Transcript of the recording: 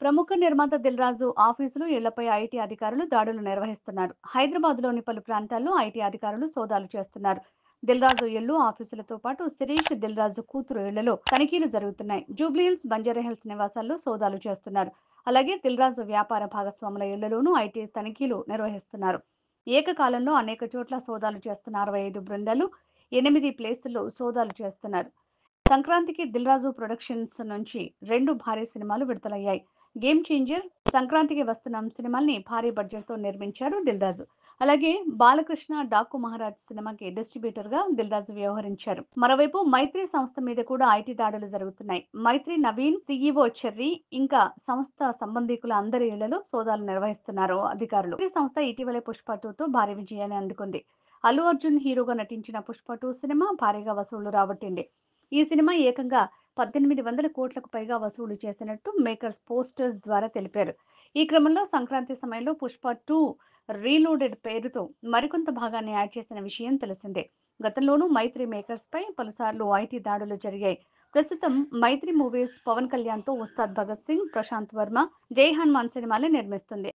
ప్రముఖ నిర్మాత దిల్ రాజు ఆఫీసులు, ఇళ్లపై ఐటీ అధికారులు దాడులు నిర్వహిస్తున్నారు. హైదరాబాద్లోని పలు ప్రాంతాల్లో ఐటీ అధికారులు సోదాలు చేస్తున్నారు. దిల్ రాజు ఇళ్లు, ఆఫీసులతో పాటు శిరీష్ దిల్ రాజు కూతురు ఇళ్లలో తనిఖీలు జరుగుతున్నాయి. జూబ్లీహిల్స్, బంజారాహిల్స్ నివాసాల్లో సోదాలు చేస్తున్నారు. అలాగే దిల్ రాజు వ్యాపార భాగస్వాముల ఇళ్లలోనూ ఐటీ తనిఖీలు నిర్వహిస్తున్నారు. ఏకకాలంలో అనేక చోట్ల సోదాలు చేస్తున్న 65 బృందాలు 8 ప్లేసుల్లో సోదాలు చేస్తున్నారు. సంక్రాంతికి దిల్ రాజు ప్రొడక్షన్స్ నుంచి 2 భారీ సినిమాలు విడుదలయ్యాయి. గేమ్ చేంజర్, సంక్రాంతికి వస్తున్నాం సినిమాల్ని భారీ బడ్జెట్‌తో నిర్మించారు దిల్ రాజు. అలాగే బాలకృష్ణ డాకు మహారాజ్ సినిమాకి డిస్ట్రిబ్యూటర్‌గా దిల్ రాజు వ్యవహరించారు. మరోవైపు మైత్రి సంస్థ మీద కూడా ఐటీ దాడులు జరుగుతున్నాయి. మైత్రి నవీన్, సీఈఓ చెర్రీ ఇంకా సంస్థ సంబంధికుల అందరి ఇళ్లలో సోదాలు నిర్వహిస్తున్నారు అధికారులు. ఈ సంస్థ ఇటీవలే పుష్ప 2తో భారీ విజయాన్ని అందుకుంది. అల్లు అర్జున్ హీరోగా నటించిన పుష్ప 2 సినిమా భారీగా వసూళ్లు రాబట్టింది. ఈ సినిమా ఏకంగా 1800 కోట్లకు పైగా వసూలు చేసినట్టు మేకర్స్ పోస్టర్స్ ద్వారా తెలిపారు. ఈ క్రమంలో సంక్రాంతి సమయంలో పుష్ప 2 రీలోడెడ్ పేరుతో మరికొంత భాగాన్ని యాడ్ చేసిన విషయం తెలిసిందే. గతంలోనూ మైత్రి మేకర్స్ పై పలుసార్లు ఐటీ దాడులు జరిగాయి. ప్రస్తుతం మైత్రి మూవీస్ పవన్ కళ్యాణ్తో ఉస్తాద్ భగత్ సింగ్, ప్రశాంత్ వర్మ, జై హనుమాన్ సినిమాల్ని నిర్మిస్తుంది.